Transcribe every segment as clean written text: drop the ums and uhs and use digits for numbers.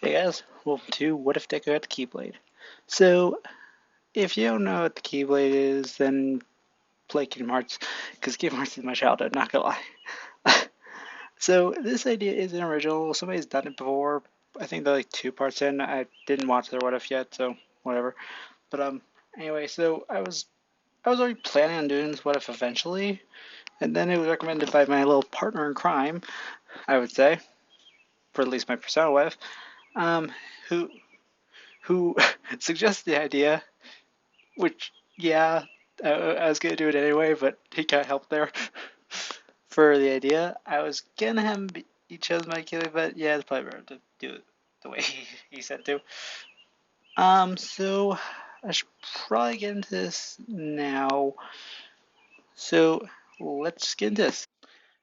Hey guys, welcome to What If Deku had the Keyblade. So, if you don't know what the Keyblade is, then play Kingdom Hearts, because Kingdom Hearts is my childhood, not gonna lie. So, this idea isn't original, somebody's done it before. I think they're like 2 parts in. I didn't watch their What If yet, so whatever. But anyway, so I was already planning on doing this What If eventually, and then it was recommended by my little partner in crime, I would say, for at least my persona What If, who who suggested the idea, which, yeah, I was going to do it anyway, but he got help there for the idea. I was going to have him, he chose my kid, but yeah, it's probably better to do it the way he said to. So I should probably get into this now. So let's get into this.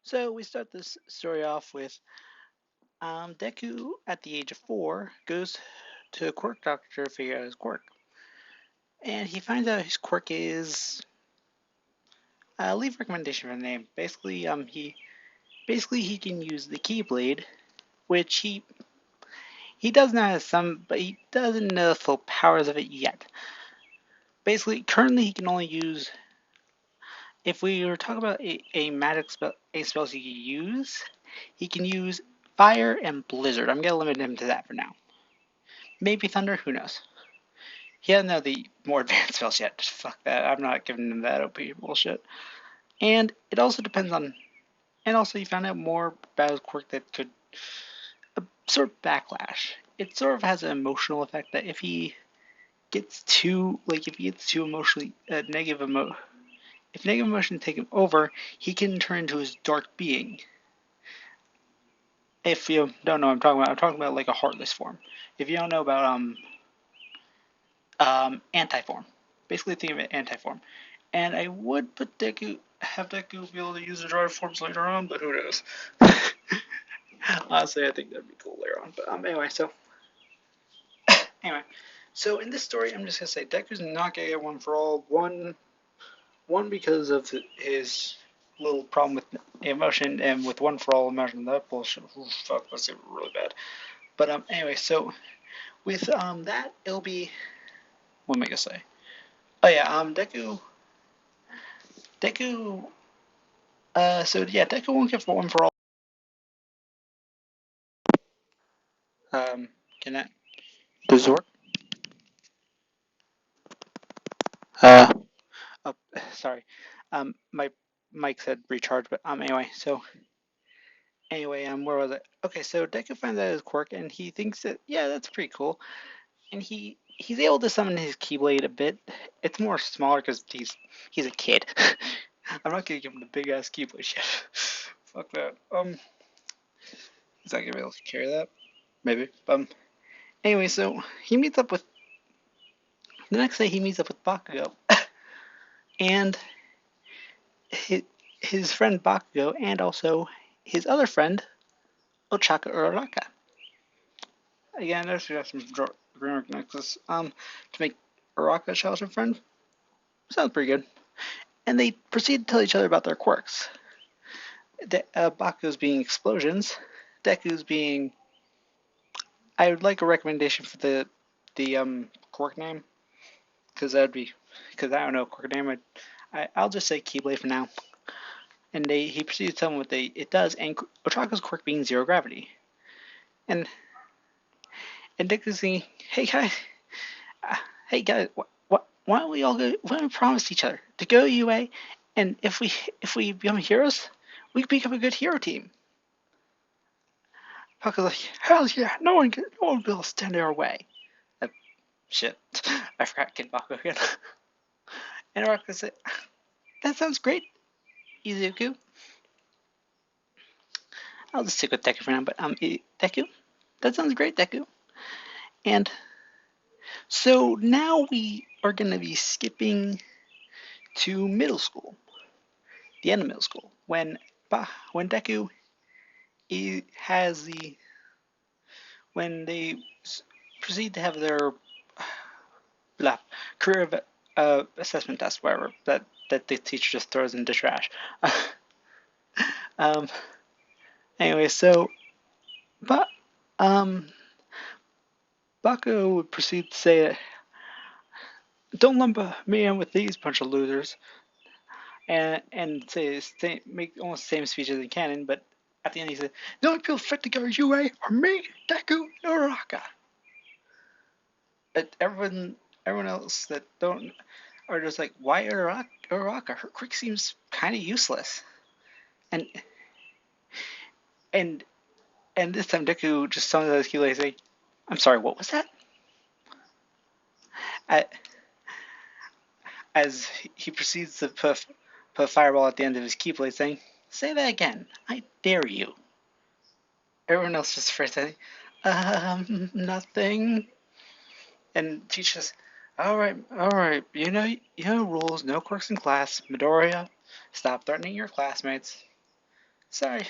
So we start this story off with Deku, at the age of 4, goes to a quirk doctor to figure out his quirk. And he finds out his quirk is leave recommendation for the name. Basically he can use the Keyblade, which he does know has some, but he doesn't know the full powers of it yet. Basically, currently he can only use. If we were talking about a magic spell, spells he can use, he can use fire and blizzard. I'm gonna limit him to that for now. Maybe thunder, who knows? He doesn't know the more advanced spells yet. Just fuck that. I'm not giving him that OP bullshit. And it also depends on. And also, he found out more about his quirk that could sort of backlash. It sort of has an emotional effect that if he gets too emotionally if negative emotion take him over, he can turn into his dark being. If you don't know what I'm talking about like a heartless form. If you don't know about anti-form, basically think of it anti-form. And I would have Deku be able to use the drive forms later on, but who knows? Honestly, I think that'd be cool later on. But anyway, so in this story, I'm just gonna say Deku's not gonna get one for all. One because of his little problem with emotion, and with one for all emotion, that bullshit. Ooh, fuck, that's really bad. But anyway, so with that, it'll be. What am I gonna say? Oh yeah, Deku. So yeah, Deku won't get one for all. Can that does it work? Uh, oh, sorry. My mic said recharge, but anyway, where was it? Okay, so Deku finds out his quirk, and he thinks that yeah, that's pretty cool, and he's able to summon his Keyblade a bit. It's more smaller because he's a kid. I'm not gonna give him the big ass Keyblade yet. Fuck that. He's not gonna be able to carry that. Maybe. Anyway, so he meets up with the next day. He meets up with Bakugo, and his, his friend Bakugo, and also his other friend Ochaka Uraraka. Again, there's some grammar nexus. To make Uraraka a childhood friend sounds pretty good. And they proceed to tell each other about their quirks. Bakugo's being explosions. Deku's being. I would like a recommendation for the quirk name, because I don't know quirk name. I'll just say Keyblade for now. And he proceeds to tell them what it does, and Ochaka's quirk being zero gravity. And Deku's saying, hey guys, why don't we all go? Why don't we promise each other to go UA, and if we become heroes, we can become a good hero team. Pucka's like, hell yeah, no one will be able to stand in our way. Shit, I forgot Kid Bakugo again. And Uraraka said, that sounds great, Izuku. I'll just stick with Deku for now, but Deku, that sounds great, Deku. And so now we are gonna be skipping to middle school, the end of middle school, when Deku has when they proceed to have their career assessment test, whatever, that the teacher just throws into trash. um, anyway, so, but, Bakugo would proceed to say, "Don't lump me in with these bunch of losers," and make almost the same speech as in canon, but at the end he said, "The only people fit to go UA are me, Deku, and Uraraka." But everyone else that don't are just like, "Why Uraraka? Her quick seems kind of useless." And and and this time Deku just summons out his Keyblade saying, "I'm sorry, what was that?" As he proceeds to put a fireball at the end of his Keyblade saying, "Say that again. I dare you." Everyone else just first saying, nothing. And teacher says, all right, you know rules, no quirks in class. Midoriya, stop threatening your classmates. Sorry,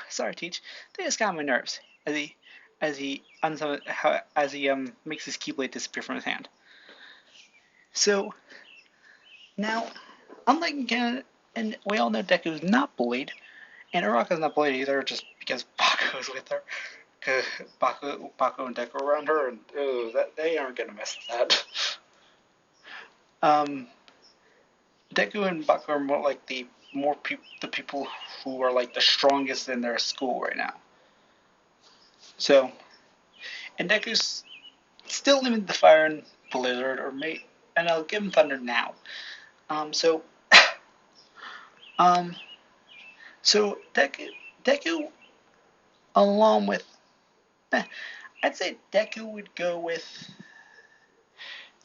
sorry, teach. They just got on my nerves. As he makes his Keyblade disappear from his hand. So now, unlike again, and we all know Deku's not bullied, and Uraraka's not bullied either, just because Bakugo's with her. Because Bakugo and Deku around her, and they aren't gonna mess with that. Deku and Bakugo are more like the people who are like the strongest in their school right now. So, and Deku's still limited to fire and blizzard, and I'll give him thunder now. So Deku, along with, I'd say Deku would go with.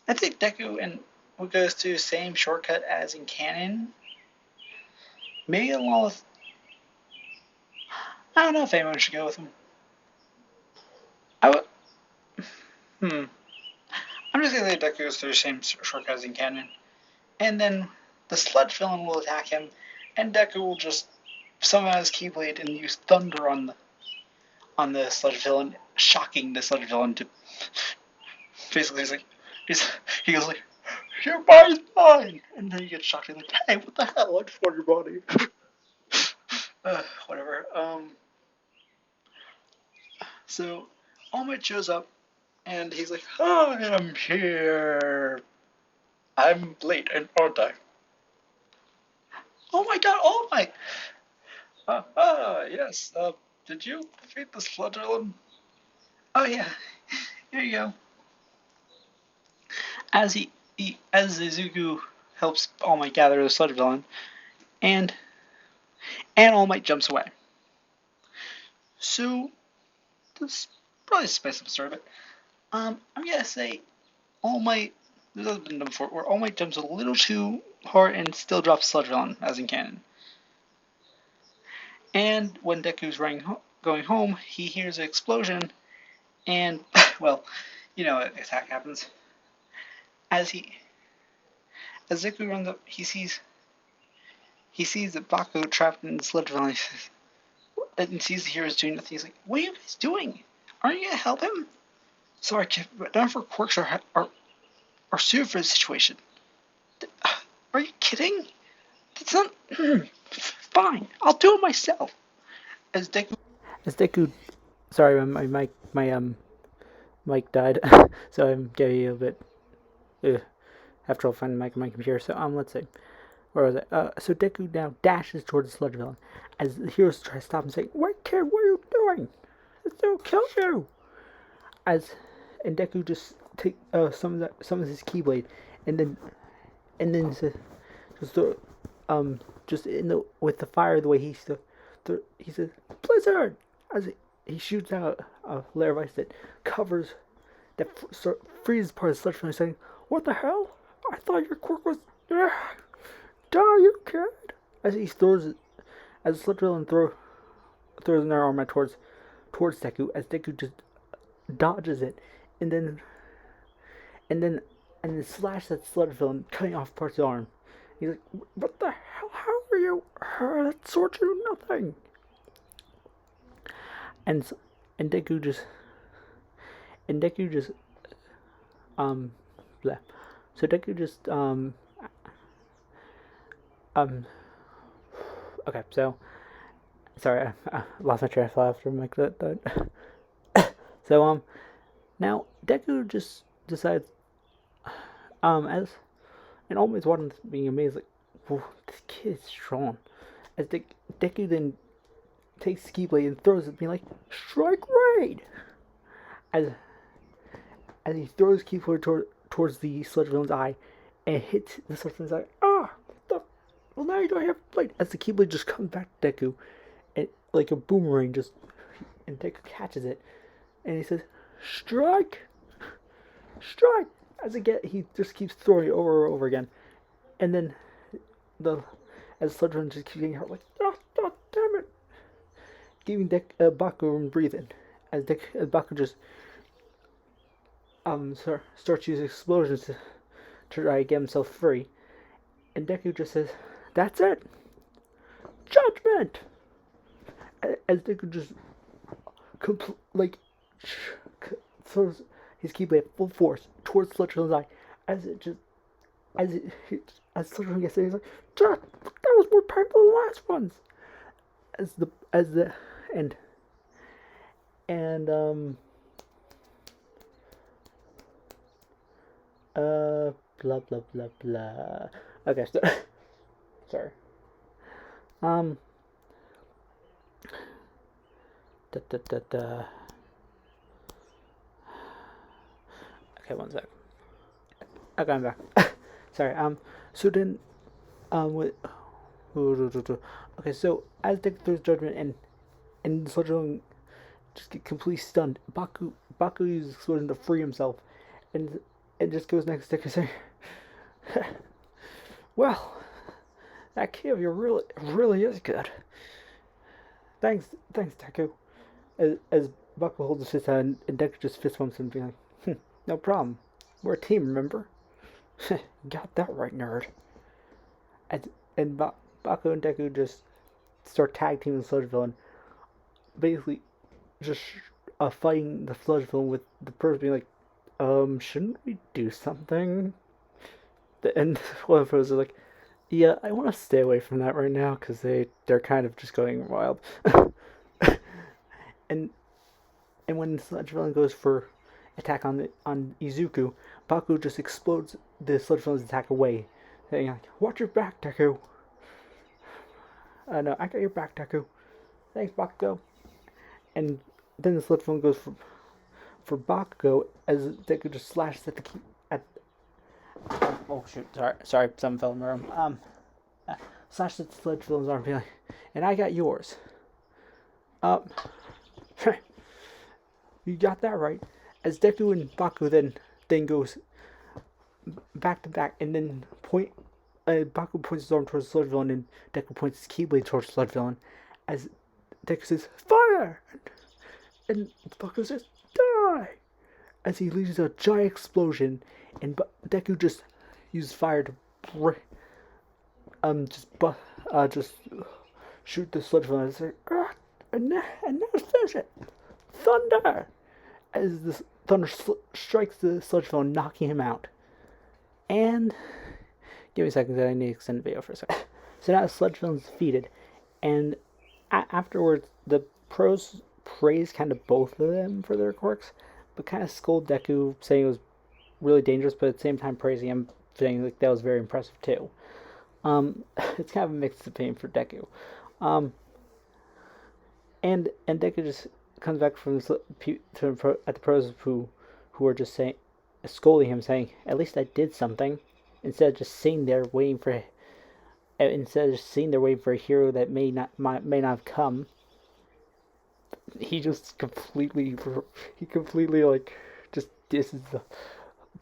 I'd say Deku and would go to the same shortcut as in canon. Maybe along with. I don't know if anyone should go with him. I would. I'm just gonna say Deku goes through the same shortcut as in canon, and then the sludge villain will attack him, and Deku will just summon his Keyblade and use thunder on the sludge villain, shocking the sludge villain to basically he goes like, "Your body's mine," and then he gets shocked and like, "Hey, what the hell? I just want your body." Whatever. So All Might shows up and he's like, "I am here. I'm late, aren't I?" "Oh my God, All Might!" Yes. Did you defeat the sludge villain?" "Oh yeah. Here you go." As as Izuku helps All Might gather the sludge villain, and All Might jumps away. So this probably spice up the story, but I'm gonna say All Might. This has been done before, where All Might jumps a little too hard and still drops sludge villain, as in canon. And when Deku's going home, he hears an explosion, and well, an attack happens. As Deku runs up, he sees that Bakugo trapped in the sludge villain, and sees the heroes doing nothing. He's like, "What are you guys doing? Aren't you gonna help him?" "Sorry, kid, but none of our quirks are suited for this situation." "Are you kidding? That's not fine. I'll do it myself." As Deku, sorry, my mic died, so I'm getting a bit have trouble finding the mic on my computer. So let's see, where was it? So Deku now dashes towards the sludge villain, as the heroes try to stop him, saying, "Wait, kid, what are you doing? They'll kill you." And Deku just summons his Keyblade, and then just with the fire, the way he says "Blizzard," as he shoots out a layer of ice that freezes part of the sludge villain, saying, "What the hell? I thought your quirk was die, you kid!" As the sludge villain throws another arm towards Deku, as Deku just dodges it, and then slash that sludge villain, cutting off parts of the arm. He's like, "What the hell? How are you? That sword do nothing." And Deku just bleh. So Deku just okay. So sorry, I lost my train of thought after like that. So Now, Deku just decides, as and always wanted being amazed, like, whoa, this kid is strong. As Deku then takes the Keyblade and throws it, being like, strike raid! As he throws Keyblade towards the Sludge Villain's eye, and hits the Sludge Villain's eye. Well, now you don't have blade. As the Keyblade just comes back to Deku, and like a boomerang, and Deku catches it, and he says, strike! Strike! He just keeps throwing it over and over again. And then, as Sludge Villain just keeps getting hurt, like, damn it! Giving Bakugo room to breathe in. As Bakugo just starts using explosions to try to get himself free. And Deku just says, that's it! Judgment! As Deku just throws his Keyblade at full force towards Sludge Villain's eye, as Sludge Villain gets there, he's like, that was more painful than the last ones! Blah blah blah blah. Okay, so sorry. Okay, one sec. Okay, I'm back. Sorry. So then, with okay, so as Deku throws Judgment and Sludge Villain just get completely stunned, Baku uses explosion to free himself, and just goes next to Deku saying, well, that key of yours really is good. Thanks, Deku. As Baku holds his fist out and Deku just fist bumps him, being like, no problem. We're a team, remember? Got that right, nerd. And Baku and Deku just start tag teaming the Sludge Villain, basically just fighting the Sludge Villain with the person being like, shouldn't we do something? And one of those are like, yeah, I want to stay away from that right now because they're kind of just going wild. and when the Sludge Villain goes for attack on Izuku, Baku just explodes the Sludge Villain's attack away, saying like, watch your back, Deku. No, I got your back, Deku. Thanks, Bakugo. And then the Sludge Villain goes for Bakugo as Deku just slashes at the key oh shoot, sorry, something fell in the room. Slashes at the Sludge Villain's arm, being like, and I got yours. You got that right. As Deku and Baku then goes back to back, and then Baku points his arm towards the Sludge Villain, and Deku points his Keyblade towards the Sludge Villain, as Deku says, fire! And Baku says, die! As he leaves a giant explosion, and Deku just uses fire to break, just shoot the Sludge Villain, and now finish it! Thunder! As the thunder strikes the Sludge Villain, knocking him out. And give me a second, I need to extend the video for a second. So now the Sludge Villain's defeated, and afterwards the pros praise kind of both of them for their quirks, but kind of scold Deku, saying it was really dangerous, but at the same time praising him, saying like that was very impressive too. It's kind of a mixed opinion for Deku. And Deku just comes back from at the pros who are just scolding him, saying, at least I did something, instead of just sitting there waiting for a hero that may not have come. He completely like just disses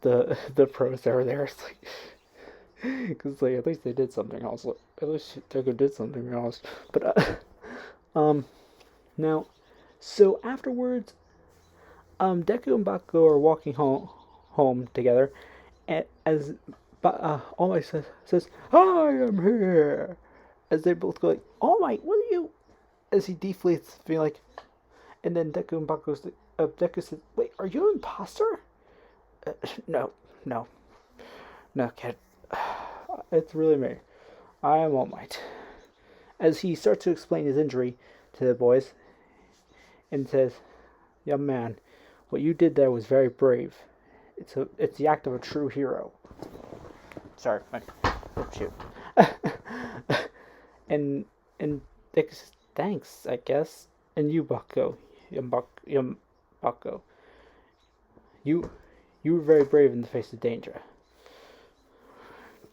the pros that are there. It's like, because like at least they did something else. At least Deku did something else. But now, so afterwards, Deku and Bakugo are walking home together, and as All Might says, I am here, as they both go like, All Might, what are you? As he deflates, being like, and then Deku and Bakugo, Deku says, wait, are you an imposter? No, kid. It's really me. I am All Might. As he starts to explain his injury to the boys, and says, young man, What you did there was very brave. It's the act of a true hero. Sorry, oh shoot. and and Deku says, thanks, I guess. And you, Bucko, you you were very brave in the face of danger.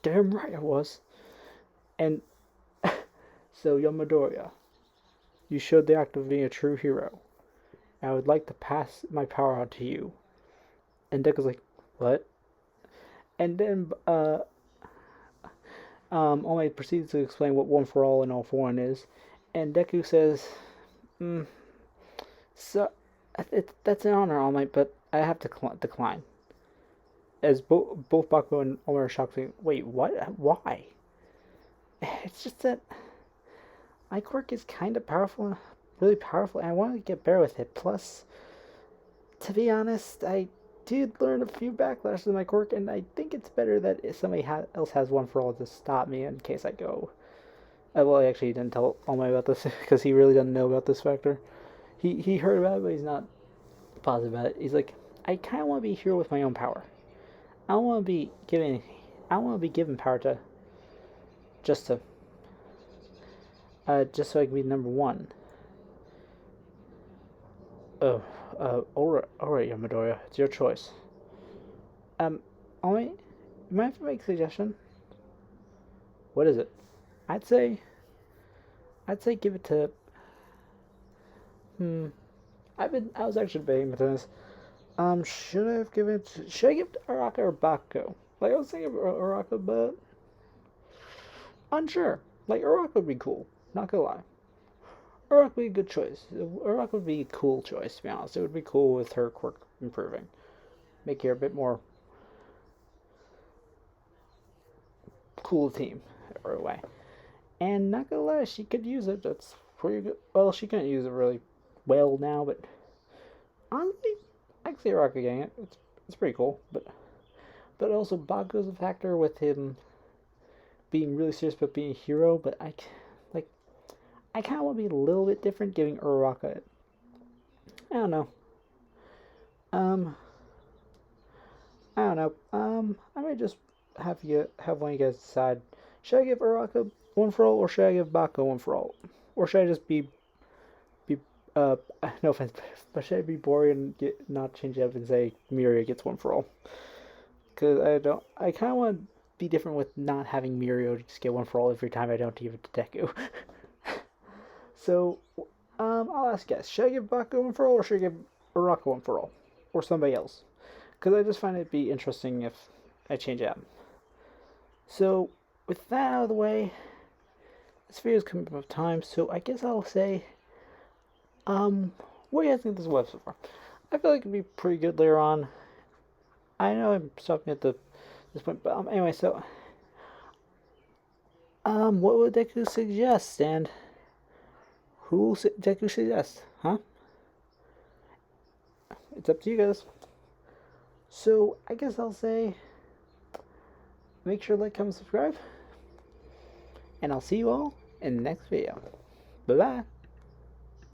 Damn right I was. And so, Yamadoriya, you showed the act of being a true hero. I would like to pass my power on to you. And Deku's like, what? And then All Might proceeds to explain what One for All and All for One is. And Deku says, so that's an honor, All Might, but I have to decline. As both Bakugo and All Might are shocked, saying, wait, what? Why? It's just that my quirk is kind of powerful, really powerful, and I want to get better with it. Plus, to be honest, I did learn a few backlashes of my quirk, and I think it's better that if somebody else has One for All to stop me in case I go. Well, I actually didn't tell All Might about this because he really doesn't know about this factor. He heard about it, but he's not positive about it. He's like, I kind of want to be a hero with my own power. I don't want to be given power to just so I can be number one. Oh, alright, Yamadoriya, it's your choice. All right, you mind if I make a suggestion? What is it? I'd say give it to. I was actually debating between this. Should I give it to Araka or Bakugo? Like, I was thinking of Araka, but unsure. Like, Araka would be cool, not gonna lie. Uraraka would be a good choice. Uraraka would be a cool choice, to be honest. It would be cool with her quirk improving. Make her a bit more cool team, or a way. And not gonna lie, she could use it. That's pretty good. Well, she can't use it really well now, but honestly, I can see Uraraka getting it. It's pretty cool, but also Bakugo's a factor with him being really serious about being a hero. But I kind of want to be a little bit different, giving Uraraka it. I don't know. I don't know. I might just have one of you guys decide. Should I give Uraraka One for All, or should I give Bakugo One for All, or should I just be no offense, but should I be boring and not change it up and say Miria gets One for All? Because I kind of want to be different with not having Mirio just get One for All every time I don't give it to Deku. So, I'll ask you guys, should I give Bakugo One for All, or should I give Uraraka One for All? Or somebody else? Because I just find it'd be interesting if I change it up. So, with that out of the way, this video's coming up of time, so I guess I'll say, what do you guys think of this web so far? I feel like it'd be pretty good later on. I know I'm stopping at this point, but anyway, so, what would Deku suggest, and who will Deku suggest, huh? It's up to you guys. So, I guess I'll say, make sure to like, comment, subscribe, and I'll see you all in the next video. Bye-bye.